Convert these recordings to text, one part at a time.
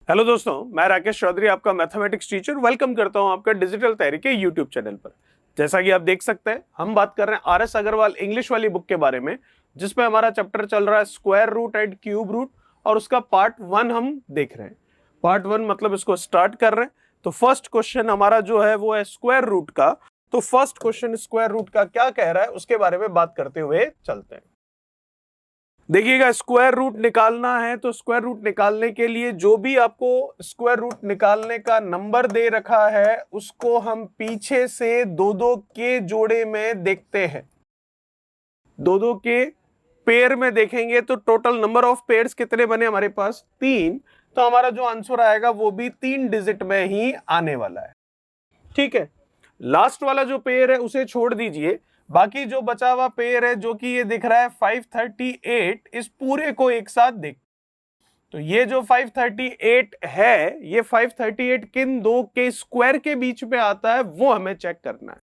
Hello दोस्तों, मैं राकेश चौधरी आपका मैथमेटिक्स टीचर वेलकम करता हूं आपका डिजिटल तैयारी के यूट्यूब चैनल पर। जैसा कि आप देख सकते हैं, हम बात कर रहे हैं आर एस अग्रवाल इंग्लिश वाली बुक के बारे में, जिसमें हमारा चैप्टर चल रहा है square root and cube root, और उसका पार्ट 1 हम देख रहे हैं। पार्ट 1 मतलब इसको स्टार्ट कर रहे हैं। तो फर्स्ट क्वेश्चन हमारा जो है वो है स्क्वायर रूट का। तो फर्स्ट क्वेश्चन स्क्वायर रूट का क्या कह रहा है उसके बारे में बात करते हुए चलते हैं। देखिएगा, स्क्वायर रूट निकालना है तो स्क्वायर रूट निकालने के लिए जो भी आपको स्क्वायर रूट निकालने का नंबर दे रखा है उसको हम पीछे से दो दो के जोड़े में देखते हैं। दो दो के पेयर में देखेंगे तो टोटल नंबर ऑफ पेयर्स कितने बने हमारे पास? 3। तो हमारा जो आंसर आएगा वो भी 3 डिजिट में ही आने वाला है। ठीक है, लास्ट वाला जो पेयर है उसे छोड़ दीजिए, बाकी जो बचा हुआ पेयर है जो कि ये दिख रहा है 538, इस पूरे को एक साथ देख। तो ये जो 538 है, ये 538 किन दो के स्क्वायर के बीच में आता है वो हमें चेक करना है।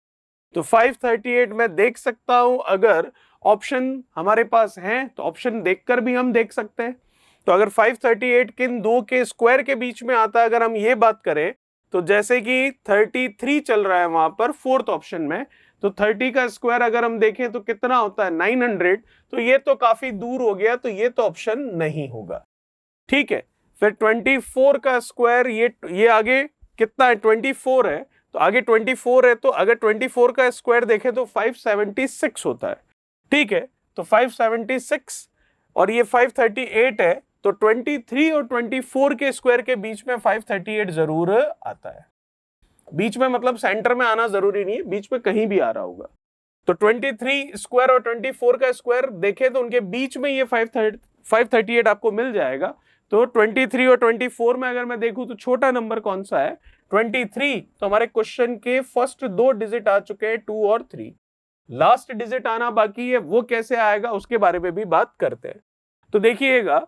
तो 538 में देख सकता हूं, अगर ऑप्शन हमारे पास है तो ऑप्शन देखकर भी हम देख सकते हैं। तो अगर 538 किन दो के स्क्वायर के बीच में आता है, अगर हम ये बात करें तो जैसे कि 33 चल रहा है वहां पर फोर्थ ऑप्शन में, तो 30 का स्क्वायर अगर हम देखें तो कितना होता है? 900। तो ये तो काफी दूर हो गया, तो ये तो ऑप्शन नहीं होगा। ठीक है, फिर 24 का स्क्वायर, ये आगे कितना है? 24 है, तो आगे 24 है, तो अगर 24 का स्क्वायर देखें तो 576 होता है। ठीक है, तो 576 और ये 538 है, तो 23 और 24 के स्क्वायर के बीच में 538 जरूर आता है। बीच में मतलब सेंटर में आना जरूरी नहीं है, बीच में कहीं भी आ रहा होगा। तो 23 स्क्वायर और 24 का स्क्वायर देखें तो उनके बीच में ये 538 आपको मिल जाएगा। तो 23 और 24 में अगर मैं देखूं तो छोटा नंबर कौन सा है? 23। तो हमारे क्वेश्चन के फर्स्ट 2 डिजिट आ चुके हैं, 2 और 3। लास्ट डिजिट आना बाकी है, वो कैसे आएगा उसके बारे में भी बात करते हैं। तो देखिएगा,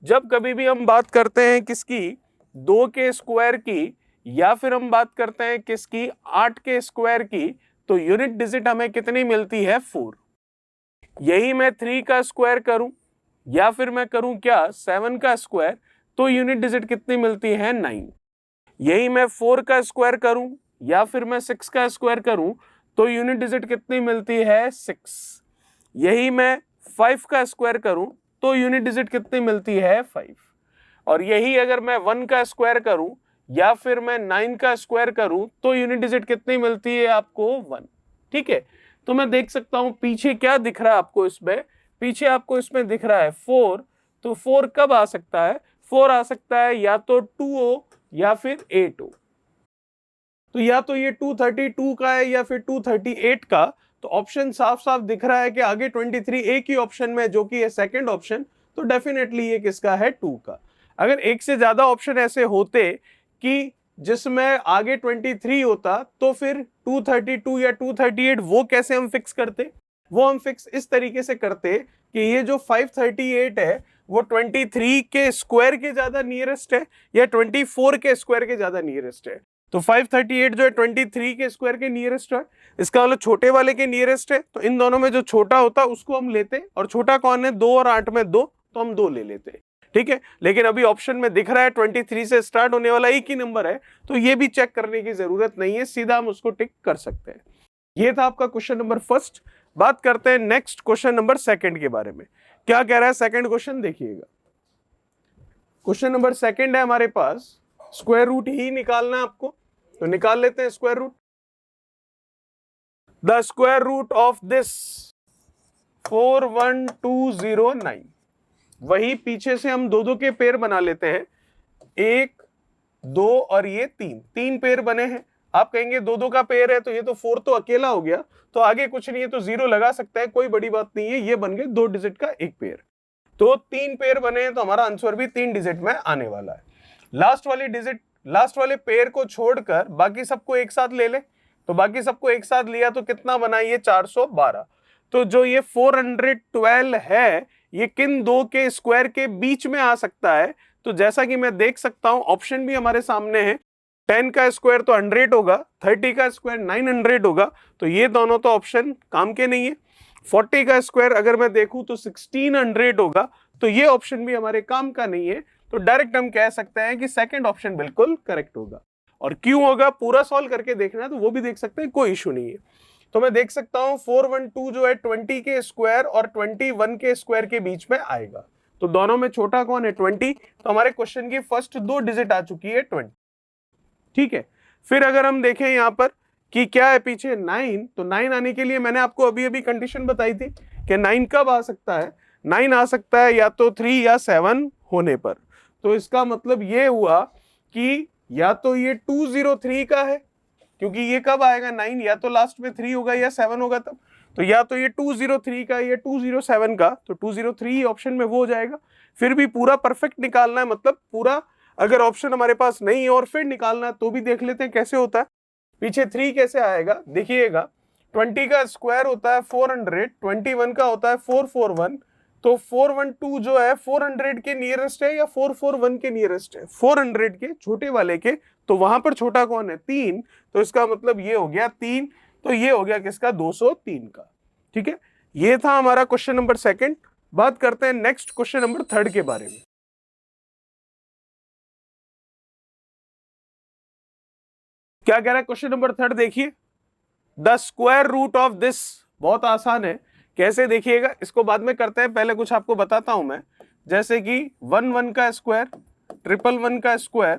जब कभी भी हम बात करते हैं किसकी? 2 के स्क्वायर की, या फिर हम बात करते हैं किसकी? 8 के स्क्वायर की, तो यूनिट डिजिट हमें कितनी मिलती है? 4। यही मैं 3 का स्क्वायर करूं या फिर मैं करूं क्या? 7 का स्क्वायर, तो यूनिट डिजिट कितनी मिलती है? 9। यही मैं 4 का स्क्वायर करूं या फिर मैं 6 का स्क्वायर करूं तो यूनिट डिजिट कितनी मिलती है? 6। यही मैं 5 का स्क्वायर करूं तो यूनिट डिजिट कितनी मिलती है? 5। और यही अगर मैं 1 का स्क्वायर करूं या फिर मैं 9 का स्क्वायर करूं तो यूनिट डिजिट कितनी मिलती है आपको? 1। ठीक है, तो मैं देख सकता हूं पीछे क्या दिख रहा है आपको इसमें? पीछे आपको इसमें दिख रहा है 4। तो 4 कब आ सकता है? 4 आ सकता है या तो 2 हो या फिर 8 हो। तो या तो ये 232 का है या फिर 238 का। तो ऑप्शन साफ साफ दिख रहा है कि आगे 23 एक ही ऑप्शन में, जो कि है सेकंड ऑप्शन। तो डेफिनेटली ये किसका है? 2 का। अगर एक से ज्यादा ऑप्शन ऐसे होते कि जिसमें आगे 23 होता, तो फिर 232 या 238 वो कैसे हम फिक्स करते? वो हम फिक्स इस तरीके से करते कि ये जो 538 है वो 23 के स्क्वायर के ज्यादा नियरेस्ट है या 24 के स्क्वायर के ज्यादा नियरेस्ट है। तो 538 जो है 23 के स्क्वायर के नियरेस्ट है, इसका मतलब छोटे वाले के नियरेस्ट है। तो इन दोनों में जो छोटा होता है उसको हम लेते, और छोटा कौन है? 2 और 8 में 2, तो हम 2 ले लेते। ठीक है, लेकिन अभी ऑप्शन में दिख रहा है 23 से स्टार्ट होने वाला एक ही नंबर है, तो ये भी चेक करने की जरूरत नहीं है, सीधा हम उसको टिक कर सकते हैं। ये था आपका क्वेश्चन नंबर फर्स्ट। बात करते हैं नेक्स्ट क्वेश्चन नंबर सेकंड के बारे में। क्या कह रहा है सेकंड क्वेश्चन? देखिएगा, क्वेश्चन नंबर सेकंड है हमारे पास, स्क्वायर रूट ही निकालना है आपको, तो निकाल लेते हैं square root. The square root of this 41209। वही पीछे से हम दो दो के पेयर बना लेते हैं, 1 2 और ये 3 पेयर बने हैं। आप कहेंगे दो दो का पेयर है तो ये तो 4 तो अकेला हो गया, तो आगे कुछ नहीं है, तो 0 लगा सकता है, कोई बड़ी बात नहीं है। ये बन गए 2 डिजिट का एक पेयर। तो 3 पेयर बने हैं, तो हमारा आंसर भी 3 डिजिट में आने वाला है। लास्ट वाले पेयर को छोड़कर बाकी सबको एक साथ ले ले। तो बाकी सबको एक साथ लिया तो कितना बना? ये 412। तो जो ये 412 है, ये किन दो के स्क्वायर के बीच में आ सकता है? तो जैसा कि मैं देख सकता हूं, ऑप्शन भी हमारे सामने है। 10 का स्क्वायर तो 100 होगा, 30 का स्क्वायर 900 होगा, तो ये दोनों तो ऑप्शन काम के नहीं है। 40 का स्क्वायर अगर मैं देखूं तो 1600 होगा, तो ये ऑप्शन भी हमारे काम का नहीं है। तो डायरेक्ट हम कह सकते हैं कि सेकंड ऑप्शन बिल्कुल करेक्ट होगा। और क्यों होगा पूरा सॉल्व करके देखना है तो वो भी देख सकते हैं, कोई इशू नहीं है। तो मैं देख सकता हूं 412 जो है 20 के स्क्वायर और 21 के स्क्वायर के बीच में आएगा, तो दोनों में छोटा कौन है 20, तो हमारे क्वेश्चन की फर्स्ट दो डिजिट आ चुकी है 20। ठीक है, फिर अगर हम देखें यहां पर कि क्या है पीछे 9, तो 9 आने के लिए मैंने आपको अभी अभी कंडीशन बताई थी कि 9 कब आ सकता है, 9 आ सकता है या तो 3 या 7 होने पर। तो इसका मतलब ये हुआ कि या तो ये 203 का है, क्योंकि ये कब आएगा 9, या तो लास्ट में 3 होगा या 7 होगा तब, तो या तो ये 203 का या 207 का, तो 203 ऑप्शन में वो हो जाएगा। फिर भी पूरा परफेक्ट निकालना है, मतलब पूरा अगर ऑप्शन हमारे पास नहीं है और फिर निकालना है तो भी देख लेते हैं कैसे होता है। पीछे 3 कैसे आएगा देखिएगा, 20 का स्क्वायर होता है 400, 21 का होता है 441, तो 412 जो है 400 के नियरेस्ट है या 441 के नियरेस्ट है, 400 के छोटे वाले के, तो वहां पर छोटा कौन है 3, तो इसका मतलब ये हो गया 3, तो ये हो गया किसका 203 का। ठीक है, ये था हमारा क्वेश्चन नंबर सेकंड। बात करते हैं नेक्स्ट क्वेश्चन नंबर थर्ड के बारे में। क्या कह रहा है क्वेश्चन नंबर थर्ड, देखिए the square root of this, बहुत आसान है, कैसे देखिएगा, इसको बाद में करते हैं, पहले कुछ आपको बताता हूं मैं, जैसे कि 1 का स्क्वायर, 111 का स्क्वायर,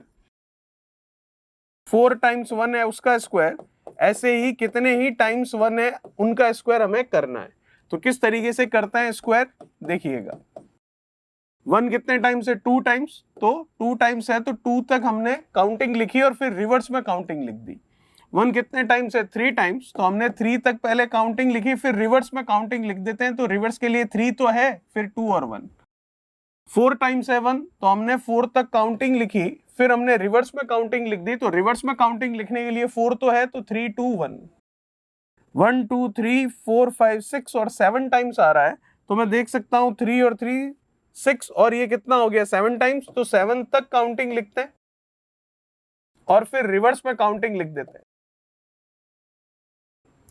4 टाइम्स 1 है उसका स्क्वायर, ऐसे ही कितने ही टाइम्स 1 है उनका स्क्वायर हमें करना है। तो किस तरीके से करते हैं स्क्वायर, देखिएगा 1 कितने टाइम्स है 2 टाइम्स, तो 2 टाइम्स है तो 2 तक हमने काउंटिंग लिखी और फिर रिवर्स में काउंटिंग लिख दी। 1 कितने टाइम्स है 3 टाइम्स, तो हमने 3 तक पहले काउंटिंग लिखी फिर रिवर्स में काउंटिंग लिख देते हैं, तो रिवर्स के लिए 3 तो है फिर 2 और 1। 4 टाइम्स है 1, तो हमने 4 तक काउंटिंग लिखी फिर हमने रिवर्स में काउंटिंग लिख दी, तो रिवर्स में काउंटिंग लिखने के लिए 4 तो है तो 3 2 1, 1 2 3 4 5 6 और 7 टाइम्स आ रहा है, तो मैं देख सकता हूं 3 और 3 6 और ये कितना हो गया 7 टाइम्स, तो 7 तक काउंटिंग लिखते हैं और फिर रिवर्स में काउंटिंग लिख देते हैं,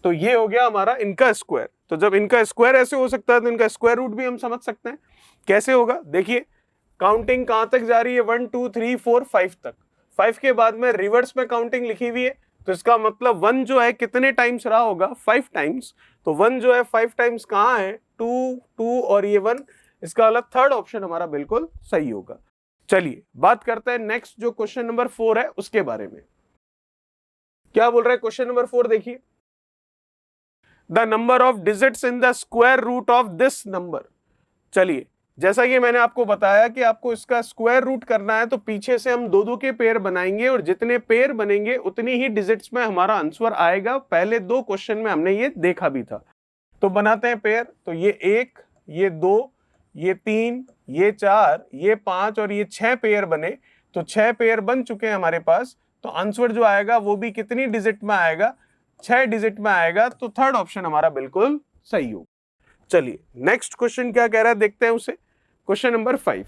तो ये हो गया हमारा इनका स्क्वायर। तो जब इनका स्क्वायर ऐसे हो सकता है तो इनका स्क्वायर रूट भी हम समझ सकते हैं कैसे होगा। देखिए काउंटिंग कहां तक जा रही है 1 2 3 4 5 तक, 5 के बाद में रिवर्स में काउंटिंग लिखी हुई है, तो इसका मतलब 1 जो है कितने टाइम्स रहा होगा 5 टाइम्स, तो 1 जो है 5 टाइम्स कहां है 2 2 और ये 1, इसका वाला थर्ड ऑप्शन हमारा बिल्कुल सही होगा। चलिए बात करते हैं नेक्स्ट जो क्वेश्चन नंबर 4 है उसके बारे में। क्या बोल रहा है क्वेश्चन नंबर 4, देखिए the number of digits in the square root of this number. चलिए जैसा कि मैंने आपको बताया कि आपको इसका स्क्वायर रूट करना है, तो पीछे से हम दो दो के पेयर बनाएंगे और जितने पेयर बनेंगे उतनी ही डिजिट्स में हमारा आंसर आएगा। पहले दो क्वेश्चन में हमने ये देखा भी था। तो बनाते हैं पेयर, तो ये 1, ये 2, ये 3, ये 4, ये 5 और ये 6 पेयर बने, तो 6 पेयर बन चुके हैं हमारे पास। तो आंसर जो आएगा वो भी कितनी डिजिट में आएगा 6 डिजिट में आएगा, तो थर्ड ऑप्शन हमारा बिल्कुल सही हो। चलिए नेक्स्ट क्वेश्चन क्या कह रहा है देखते हैं उसे, क्वेश्चन नंबर 5।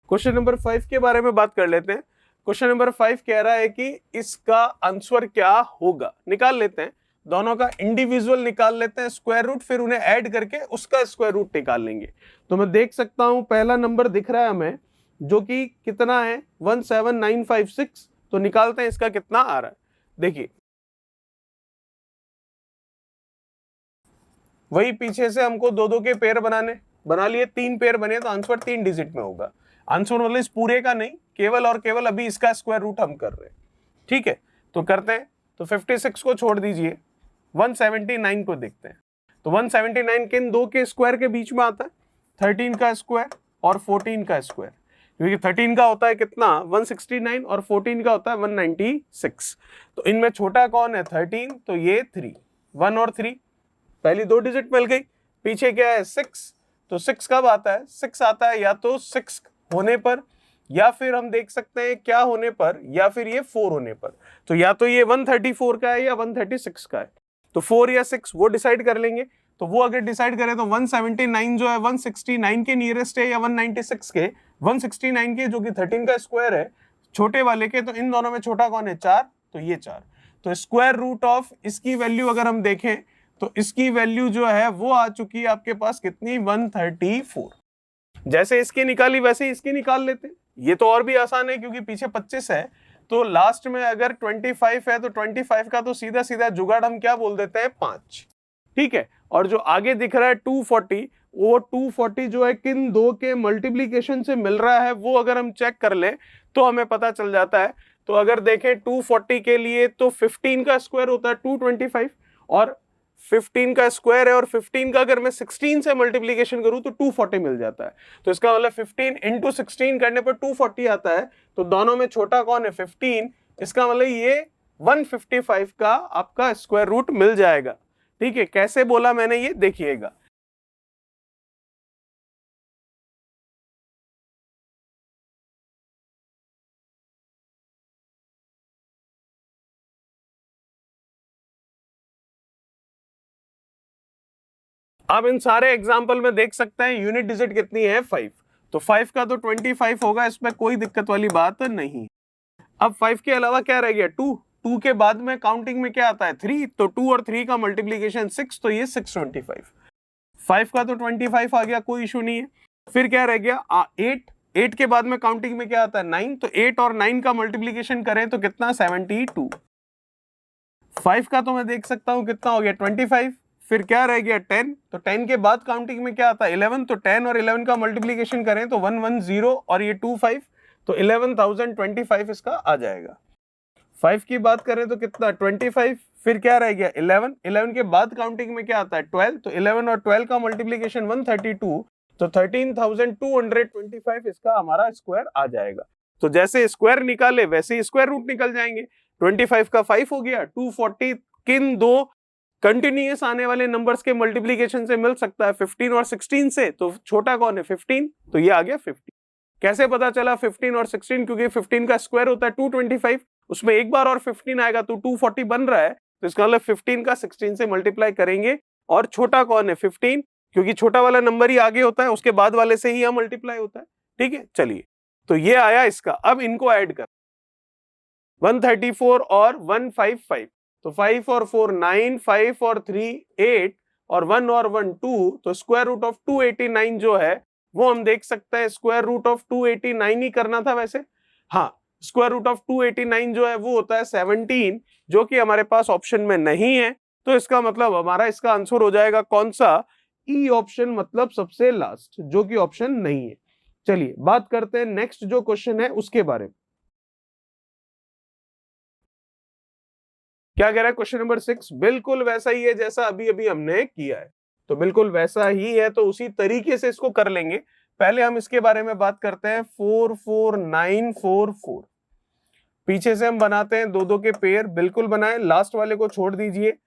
क्वेश्चन नंबर 5 के बारे में बात कर लेते हैं। क्वेश्चन नंबर 5 कह रहा है कि इसका आंसर क्या होगा, निकाल लेते हैं, दोनों का इंडिविजुअल निकाल लेते हैं स्क्वायर रूट, फिर उन्हें ऐड करके उसका स्क्वायर रूट निकाल लेंगे। तो मैं देख सकता हूं पहला नंबर दिख रहा है हमें जो कि कितना है 17956, तो निकालते हैं इसका कितना आ रहा है। देखिए वही पीछे से हमको दो दो के पेयर बना लिए, 3 पेयर बने, तो आंसर 3 डिजिट में होगा। आंसर मतलब इस पूरे का नहीं, केवल और केवल अभी इसका स्क्वायर रूट हम कर रहे हैं। ठीक है, तो करते हैं, तो 56 को छोड़ दीजिए, 179 को देखते हैं। तो 179 किन दो के स्क्वायर के बीच में आता है, 13 का स्क्वायर और 14 का स्क्वायर, क्योंकि 13 का होता है कितना 169 और 14 का होता है 196। तो इनमें छोटा कौन है 13, तो ये 3, 1 और 3 पहली दो डिजिट मिल गई। पीछे क्या है 6, तो 6 कब आता है, 6 आता है या तो 6 होने पर, या फिर हम देख सकते हैं क्या होने पर, या फिर ये 4 होने पर। तो या तो ये 134 का है या 136 का है, तो 4 या 6 वो डिसाइड कर लेंगे। तो वो अगर डिसाइड करें तो 179 जो है 169 के नियरेस्ट है या 196 के, 169 के जो कि 13 का स्क्वायर है छोटे वाले के, तो इन दोनों में छोटा कौन है 4, तो ये 4। तो स्क्वायर रूट ऑफ इसकी वैल्यू अगर हम देखें तो इसकी वैल्यू जो है वो आ चुकी है आपके पास कितनी, 134। जैसे इसकी निकाली वैसे ही इसकी निकाल लेते हैं। ये तो और भी आसान है क्योंकि पीछे 25 है, तो लास्ट में अगर 25 है तो 25 का तो सीधा सीधा जुगाड़ हम क्या बोल देते हैं, 5। ठीक है, और जो आगे दिख रहा है 240, वो 240 जो है किन दो के मल्टीप्लीकेशन से मिल रहा है वो अगर हम चेक कर ले तो हमें पता चल जाता है। तो अगर देखें 240 के लिए तो 15 का स्क्वायर होता है 225, और 15 का स्क्वायर है और 15 का अगर मैं 16 से मल्टीप्लीकेशन करूं तो 240 मिल जाता है। तो इसका मतलब 15 इंटू 16 करने पर 240 आता है। तो दोनों में छोटा कौन है, 15। इसका मतलब ये 155 का आपका स्क्वायर रूट मिल जाएगा। ठीक है, कैसे बोला मैंने ये देखिएगा। आप इन सारे एग्जाम्पल में देख सकते हैं यूनिट डिजिट कितनी है, 5। तो 5 का तो 25 होगा, इसमें कोई दिक्कत वाली बात नहीं। अब 5 के अलावा क्या रह गया, 2। 2 के बाद में काउंटिंग में क्या आता है, 3। तो 2 और 3 का मल्टीप्लीकेशन 6, तो ये 625। 5 का तो 25 आ गया, कोई इशू नहीं है। फिर क्या रह गया, 8। 8 के बाद में काउंटिंग में क्या आता है, 9। तो 8 और 9 का मल्टीप्लीकेशन करें तो कितना, 72। 5 का तो मैं देख सकता हूं कितना हो गया, 25। फिर क्या रह गया, 10। तो 10 के बाद काउंटिंग में क्या आता है, 11। तो 10 और 11 का मल्टीप्लीकेशन करें तो 110 और ये 25, तो 11,025 इसका आ जाएगा। 5 की बात करें तो कितना, 25। फिर क्या रह गया, 11। 11 के बाद काउंटिंग में क्या आता है, 12। तो 11 और 12 का मल्टीप्लीकेशन 132, तो 13,225 इसका हमारा स्क्वायर आ जाएगा। तो जैसे स्क्वायर निकाले वैसे ही स्क्वायर रूट निकल जाएंगे। 25 का 5 हो गया, 240 किन दो कंटिन्यूअस आने वाले नंबर्स के मल्टीप्लीकेशन से मिल सकता है, 15 और 16 से। तो छोटा कौन है, 15। तो ये आ गया 50। कैसे पता चला 15 और 16, क्योंकि 15 का स्क्वायर होता है 225, उसमें एक बार और 15 आएगा तो 240 बन रहा है। तो इसका मतलब 15 का 16 से मल्टीप्लाई करेंगे, और छोटा कौन है, 15, क्योंकि छोटा वाला नंबर ही आगे होता है, उसके बाद वाले से ही यह मल्टीप्लाई होता है। ठीक है, चलिए, तो ये आया इसका। अब इनको ऐड कर, 134 और 155, तो 5 और 4 9, 5 और 3 8, और 1 और 1 2, तो स्क्वायर रूट ऑफ 289 जो है वो हम देख सकते हैं स्क्वायर रूट ऑफ 289 ही करना था वैसे। हाँ, स्क्वायर रूट ऑफ 289 जो है वो होता है 17, जो कि हमारे पास ऑप्शन में नहीं है। तो इसका मतलब हमारा इसका आंसर हो जाएगा कौन सा, ई ऑप्शन, मतलब सबसे लास्ट, जो कि ऑप्शन नहीं है। चलिए बात करते हैं नेक्स्ट जो क्वेश्चन है उसके बारे में। क्या कह रहा है क्वेश्चन नंबर 6, बिल्कुल वैसा ही है जैसा अभी अभी हमने किया है। तो बिल्कुल वैसा ही है, तो उसी तरीके से इसको कर लेंगे। पहले हम इसके बारे में बात करते हैं, 44944। पीछे से हम बनाते हैं दो दो के पेयर, बिल्कुल बनाए, लास्ट वाले को छोड़ दीजिए,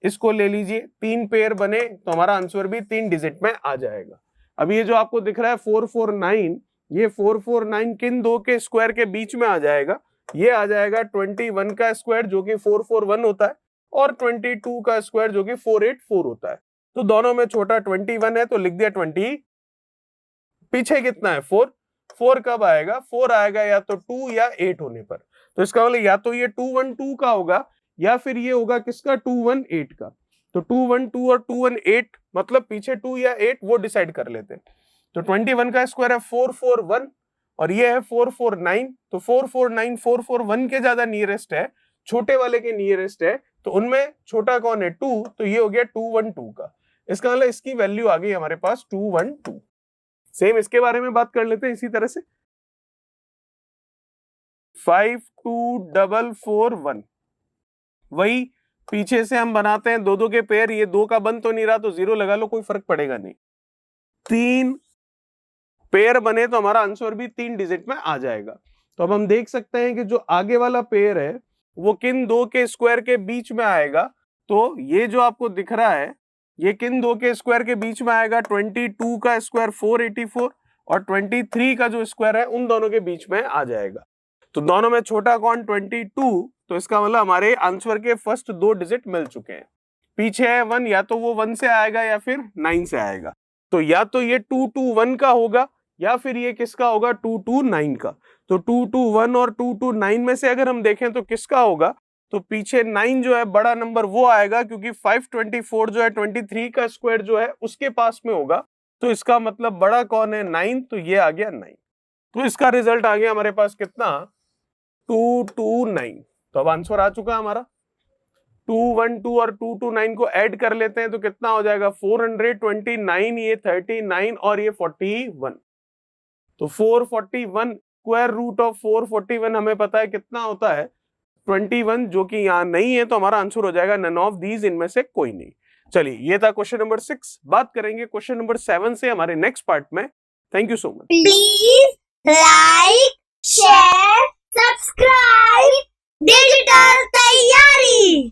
इसको ले लीजिए। 3 पेयर बने तो हमारा आंसर भी 3 डिजिट में आ जाएगा। अब ये जो आपको दिख रहा है 449, ये 449 किन दो के स्क्वायर के बीच में आ जाएगा, ये आ जाएगा 21 का स्क्वायर जो कि 441 होता है, और 22 का स्क्वायर जो कि 484 होता है। तो दोनों में छोटा 21 है तो लिख दिया 20, पीछे कितना है 4। 4 कब आएगा, 4 आएगा या तो 2 या 8 होने पर। तो इसका मतलब या तो ये 212 का होगा, या फिर ये होगा किसका, 218 का। तो 212 और 218, मतलब पीछे 2 या 8 वो डिसाइड कर लेते हैं। तो 21 का स्क्वायर है 441, और ये है 449। तो 449 441 के ज्यादा नियरेस्ट है, छोटे वाले के नियरेस्ट है, तो उनमें छोटा कौन है, 2। तो ये हो गया 212 का। इसका मतलब इसकी वैल्यू आ गई हमारे पास 212। सेम इसके बारे में बात कर लेते हैं इसी तरह से, 52441। वही पीछे से हम बनाते हैं दो दो के पेयर, ये 2 का बन तो नहीं रहा तो 0 लगा लो, कोई फर्क पड़ेगा नहीं। 3 पेयर बने तो हमारा आंसर भी 3 डिजिट में आ जाएगा। तो अब हम देख सकते हैं कि जो आगे वाला पेयर है वो किन दो के स्क्वायर के बीच में आएगा। तो ये जो आपको दिख रहा है ये किन दो के स्क्वायर के बीच में आएगा, 22 का स्क्वायर 484, और 23 का जो स्क्वायर है उन दोनों के बीच में आ जाएगा। तो दोनों में छोटा कौन, 22। तो इसका मतलब हमारे आंसर के फर्स्ट 2 डिजिट मिल चुके हैं। पीछे है 1, या तो वो 1 से आएगा या फिर 9 से आएगा। तो या तो ये 221 का होगा, या फिर ये किसका होगा, 229 का। तो 221 और 229 में से अगर हम देखें तो किसका होगा, तो पीछे 9 जो है बड़ा नंबर वो आएगा, क्योंकि 524 जो है 23 का स्क्वायर जो है उसके पास में होगा, तो इसका मतलब बड़ा कौन है? 9, तो ये आ गया 9। तो इसका रिजल्ट आ गया हमारे पास कितना? 229। तो अब आंसर आ चुका है हमारा। 212 और 229 को ऐड कर लेते हैं तो कितना हो जाएगा? 429, ये 39 और ये 41। तो 441 स्क्वायर रूट ऑफ 441 हमें पता है कितना होता है? 21, जो कि यहाँ नहीं है, तो हमारा आंसर हो जाएगा नन ऑफ दीज, इनमें से कोई नहीं। चलिए, ये था क्वेश्चन नंबर 6। बात करेंगे क्वेश्चन नंबर 7 से हमारे नेक्स्ट पार्ट में। Thank you so much. Please like, share, subscribe digital तैयारी।